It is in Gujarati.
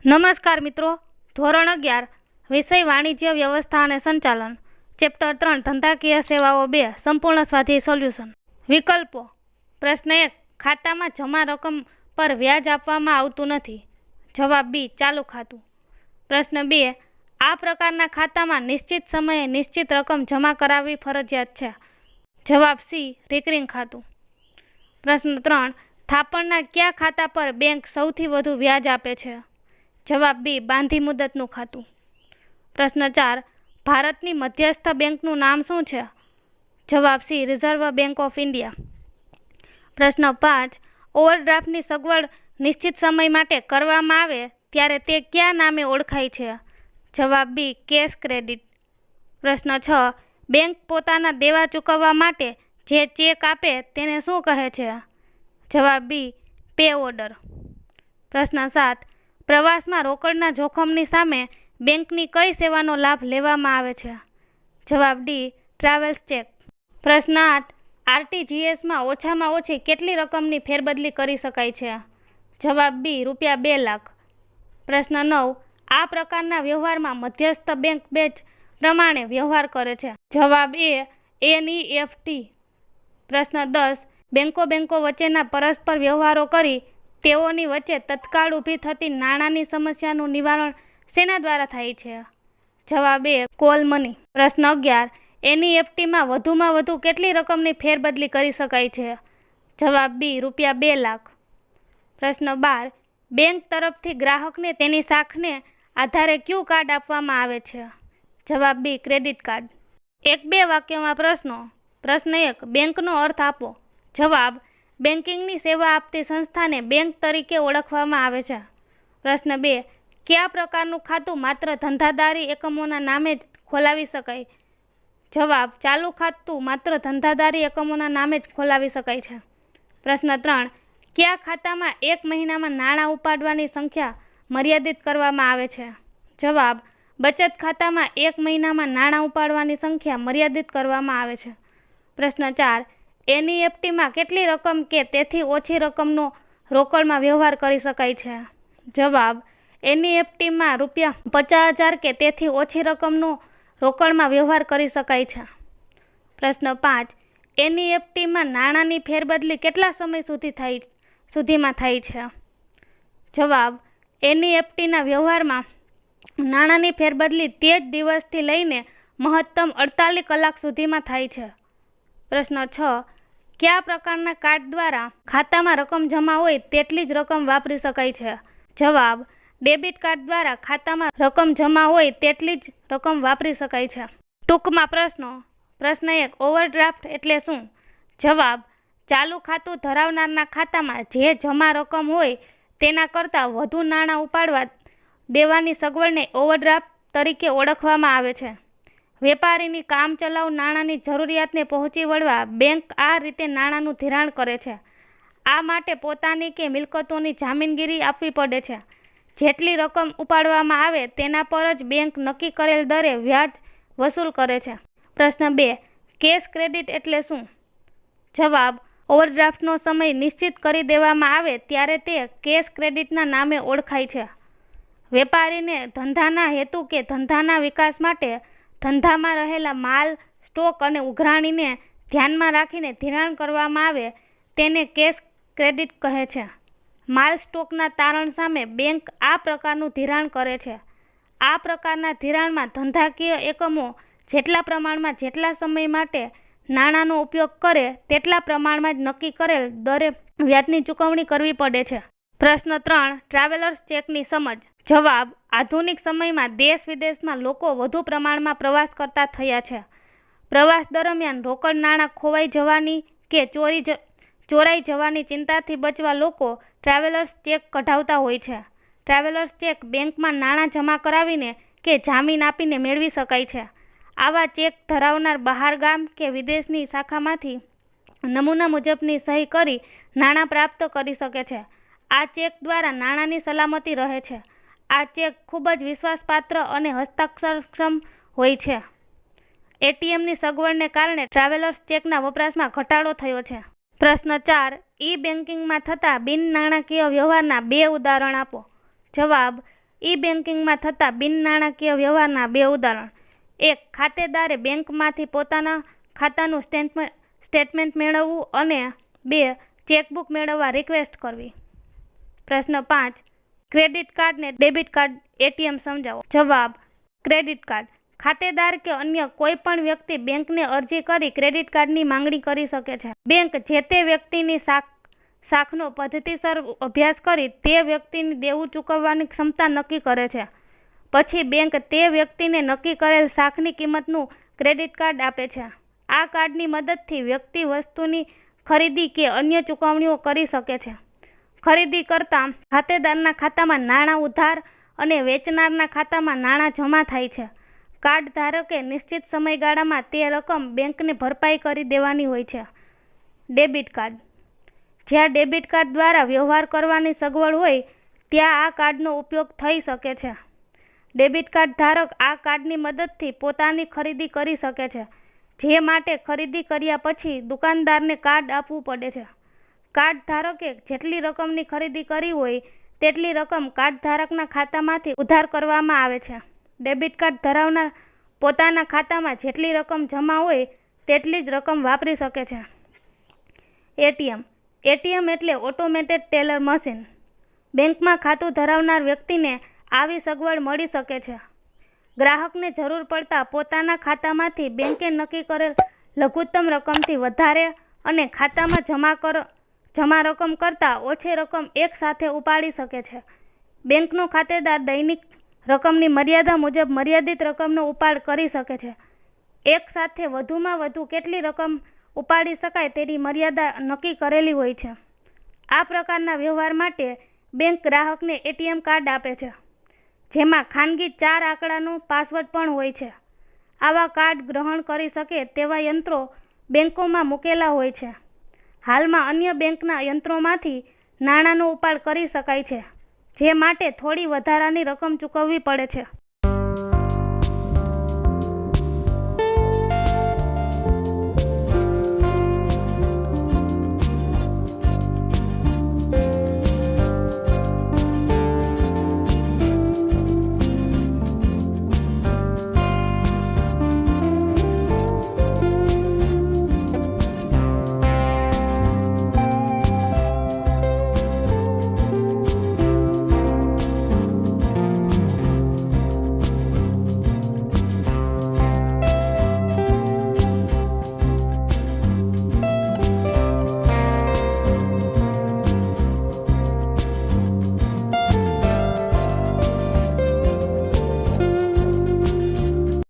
નમસ્કાર મિત્રો, ધોરણ 11 વિષય વાણિજ્ય વ્યવસ્થા અને સંચાલન, ચેપ્ટર 3 ધંધાકીય સેવાઓ 2 સંપૂર્ણ સ્વાધ્યાય સોલ્યુશન. વિકલ્પો. પ્રશ્ન 1, ખાતામાં જમા રકમ પર વ્યાજ આપવામાં આવતું નથી. જવાબ બી, ચાલુ ખાતું. પ્રશ્ન 2, આ પ્રકારના ખાતામાં નિશ્ચિત સમયે નિશ્ચિત રકમ જમા કરાવવી ફરજિયાત છે. જવાબ સી, રિકરિંગ ખાતું. પ્રશ્ન 3, થાપણના કયા ખાતા પર બેંક સૌથી વધુ વ્યાજ આપે છે? જવાબ બી, બાંધી મુદતનું ખાતું. પ્રશ્ન 4, ભારતની મધ્યસ્થ બેંકનું નામ શું છે? જવાબ C, reserve bank of India. પ્રશ્ન 5, ઓવરડ્રાફ્ટની સગવડ નિશ્ચિત સમય માટે કરવામાં આવે ત્યારે તે કયા નામે ઓળખાય છે? જવાબ બી, કેશ ક્રેડિટ. પ્રશ્ન 6, બેંક પોતાના દેવા ચૂકવવા માટે જે ચેક આપે તેને શું કહે છે? જવાબ બી, પે ઓર્ડર. પ્રશ્ન 7, પ્રવાસમાં રોકડના જોખમની સામે બેંકની કઈ સેવાનો લાભ લેવામાં આવે છે? જવાબ ડી, ટ્રાવેલ્સ ચેક. પ્રશ્ન 8, આરટીજીએસમાં ઓછામાં ઓછી કેટલી રકમની ફેરબદલી કરી શકાય છે? જવાબ બી, ₹2 લાખ. પ્રશ્ન 9, આ પ્રકારના વ્યવહારમાં મધ્યસ્થ બેંક બેચ પ્રમાણે વ્યવહાર કરે છે. જવાબ એ, એનઈએફટી. પ્રશ્ન 10, બેંકો વચ્ચેના પરસ્પર વ્યવહારો કરી તેઓની વચ્ચે તત્કાળ ઊભી થતી નાણાંની સમસ્યાનું નિવારણ શેના દ્વારા થાય છે? જવાબ એ, કોલ મની. પ્રશ્ન 11, એનઈએફટીમાં વધુમાં વધુ કેટલી રકમની ફેરબદલી કરી શકાય છે? જવાબ બી, ₹2 લાખ. પ્રશ્ન 12, બેંક તરફથી ગ્રાહકને તેની શાખને આધારે ક્યુ કાર્ડ આપવામાં આવે છે? જવાબ બી, ક્રેડિટ કાર્ડ. 1-2 વાક્યમાં પ્રશ્નો. પ્રશ્ન 1, બેંકનો અર્થ આપો. જવાબ, બેન્કિંગની સેવા આપતી સંસ્થાને બેંક તરીકે ઓળખવામાં આવે છે. પ્રશ્ન 2, કયા પ્રકારનું ખાતું માત્ર ધંધાદારી એકમોના નામે જ ખોલાવી શકાય? જવાબ, ચાલુ ખાતું માત્ર ધંધાદારી એકમોના નામે જ ખોલાવી શકાય છે. પ્રશ્ન 3, કયા ખાતામાં 1 મહિનામાં નાણાં ઉપાડવાની સંખ્યા મર્યાદિત કરવામાં આવે છે? જવાબ, બચત ખાતામાં 1 મહિનામાં નાણાં ઉપાડવાની સંખ્યા મર્યાદિત કરવામાં આવે છે. પ્રશ્ન 4, એનઈએફટીમાં કેટલી રકમ કે તેથી ઓછી રકમનો રોકડમાં વ્યવહાર કરી શકાય છે? જવાબ, એનઈએફટીમાં ₹50,000 કે તેથી ઓછી રકમનો રોકડમાં વ્યવહાર કરી શકાય છે. પ્રશ્ન 5, એનઈએફટીમાં નાણાંની ફેરબદલી કેટલા સમય સુધીમાં થાય છે? જવાબ, એનઈએફટીના વ્યવહારમાં નાણાંની ફેરબદલી તે જ દિવસથી લઈને મહત્તમ 48 કલાક સુધીમાં થાય છે. પ્રશ્ન 6, કયા પ્રકારના કાર્ડ દ્વારા ખાતામાં રકમ જમા હોય તેટલી જ રકમ વાપરી શકાય છે? જવાબ, ડેબિટ કાર્ડ દ્વારા ખાતામાં રકમ જમા હોય તેટલી જ રકમ વાપરી શકાય છે. ટૂંકમાં પ્રશ્નો. પ્રશ્ન 1, ઓવરડ્રાફ્ટ એટલે શું? જવાબ, ચાલુ ખાતું ધરાવનારના ખાતામાં જે જમા રકમ હોય તેના કરતાં વધુ નાણાં ઉપાડવા દેવાની સગવડને ઓવરડ્રાફ્ટ તરીકે ઓળખવામાં આવે છે. વેપારીની કામચલાઉ નાણાંની જરૂરિયાતને પહોંચી વળવા બેંક આ રીતે નાણાંનું ધિરાણ કરે છે. આ માટે પોતાની કે મિલકતોની જામીનગીરી આપવી પડે છે. જેટલી રકમ ઉપાડવામાં આવે તેના પર જ બેંક નક્કી કરેલ દરે વ્યાજ વસૂલ કરે છે. પ્રશ્ન 2, કેશ ક્રેડિટ એટલે શું? જવાબ, ઓવરડ્રાફ્ટનો સમય નિશ્ચિત કરી દેવામાં આવે ત્યારે તે કેશ ક્રેડિટના નામે ઓળખાય છે. વેપારીને ધંધાના હેતુ કે ધંધાના વિકાસ માટે ધંધામાં રહેલા માલ, સ્ટોક અને ઉઘરાણીને ધ્યાનમાં રાખીને ધિરાણ કરવામાં આવે તેને કેશ ક્રેડિટ કહે છે. માલ સ્ટોકના તારણ સામે બેંક આ પ્રકારનું ધિરાણ કરે છે. આ પ્રકારના ધિરાણમાં ધંધાકીય એકમો જેટલા પ્રમાણમાં જેટલા સમય માટે નાણાંનો ઉપયોગ કરે તેટલા પ્રમાણમાં જ નક્કી કરેલ દરે વ્યાજની ચૂકવણી કરવી પડે છે. પ્રશ્ન 3, ટ્રાવેલર્સ ચેકની સમજ. જવાબ, આધુનિક સમયમાં દેશ વિદેશમાં લોકો વધુ પ્રમાણમાં પ્રવાસ કરતા થયા છે. પ્રવાસ દરમિયાન રોકડ નાણાં ખોવાઈ જવાની કે ચોરાઈ જવાની ચિંતાથી બચવા લોકો ટ્રાવેલર્સ ચેક કઢાવતા હોય છે. ટ્રાવેલર્સ ચેક બેંકમાં નાણાં જમા કરાવીને કે જામીન આપીને મેળવી શકાય છે. આવા ચેક ધરાવનાર બહારગામ કે વિદેશની શાખામાંથી નમૂના મુજબની સહી કરી નાણાં પ્રાપ્ત કરી શકે છે. આ ચેક દ્વારા નાણાંની સલામતી રહે છે. આ ચેક ખૂબ જ વિશ્વાસપાત્ર અને હસ્તાક્ષરક્ષમ હોય છે. એટીએમની સગવડને કારણે ટ્રાવેલર્સ ચેકના વપરાશમાં ઘટાડો થયો છે. પ્રશ્ન 4, ઈ બેન્કિંગમાં થતા બિન નાણાકીય વ્યવહારના 2 ઉદાહરણ આપો. જવાબ, ઈ બેન્કિંગમાં થતા બિન નાણાકીય વ્યવહારના બે ઉદાહરણ. 1. ખાતેદારે બેંકમાંથી પોતાના ખાતાનું સ્ટેટમેન્ટ મેળવવું અને 2. ચેકબુક મેળવવા રિક્વેસ્ટ કરવી. પ્રશ્ન 5. ક્રેડિટ કાર્ડ ને ડેબિટ કાર્ડ એટીએમ સમજાવો. જવાબ. Credit card. ખાતેદાર કે અન્ય કોઈ પણ વ્યક્તિ બેંકને અરજી કરી ક્રેડિટ કાર્ડની માંગણી કરી શકે છે. બેંક જે તે વ્યક્તિની શાખનો પદ્ધતિસર અભ્યાસ કરી તે વ્યક્તિની દેવું ચૂકવવાની ક્ષમતા નક્કી કરે છે. પછી બેંક તે વ્યક્તિને નક્કી કરેલ શાખની કિંમતનું ક્રેડિટ કાર્ડ આપે છે. આ કાર્ડની મદદથી વ્યક્તિ વસ્તુની ખરીદી કે અન્ય ચૂકવણીઓ કરી શકે છે. ખરીદી કરતાં ખાતેદારના ખાતામાં નાણાં ઉધાર અને વેચનારના ખાતામાં નાણાં જમા થાય છે. કાર્ડ ધારકે નિશ્ચિત સમયગાળામાં તે રકમ બેંકને ભરપાઈ કરી દેવાની હોય છે. Debit card. જ્યાં ડેબિટ કાર્ડ દ્વારા વ્યવહાર કરવાની સગવડ હોય ત્યાં આ કાર્ડનો ઉપયોગ થઈ શકે છે. ડેબિટ કાર્ડ ધારક આ કાર્ડની મદદથી પોતાની ખરીદી કરી શકે છે, જે માટે ખરીદી કર્યા પછી દુકાનદારને કાર્ડ આપવું પડે છે. કાર્ડ ધારકે જેટલી રકમની ખરીદી કરી હોય તેટલી રકમ કાર્ડ ધારકના ખાતામાંથી ઉધાર કરવામાં આવે છે. ડેબિટ કાર્ડ ધરાવનાર પોતાના ખાતામાં જેટલી રકમ જમા હોય તેટલી જ રકમ વાપરી શકે છે. એટીએમ. એટીએમ એટલે ઓટોમેટેડ ટેલર મશીન. બેંકમાં ખાતું ધરાવનાર વ્યક્તિને આવી સગવડ મળી શકે છે. ગ્રાહકને જરૂર પડતા પોતાના ખાતામાંથી બેંકે નક્કી કરેલ લઘુત્તમ રકમથી વધારે અને ખાતામાં જમા રકમ કરતાં ઓછી રકમ એક સાથે ઉપાડી શકે છે. બેંકનો ખાતેદાર દૈનિક રકમની મર્યાદા મુજબ મર્યાદિત રકમનો ઉપાડ કરી શકે છે. એક સાથે વધુમાં વધુ કેટલી રકમ ઉપાડી શકાય તેની મર્યાદા નક્કી કરેલી હોય છે. આ પ્રકારના વ્યવહાર માટે બેંક ગ્રાહકને એટીએમ કાર્ડ આપે છે, જેમાં ખાનગી 4 આંકડાનો પાસવર્ડ પણ હોય છે. આવા કાર્ડ ગ્રહણ કરી શકે તેવા યંત્રો બેંકોમાં મૂકેલા હોય છે. હાલમાં અન્ય બેંકના યંત્રોમાંથી નાણાંનો ઉપાડ કરી શકાય છે, જે માટે થોડી વધારાની રકમ ચૂકવવી પડે છે.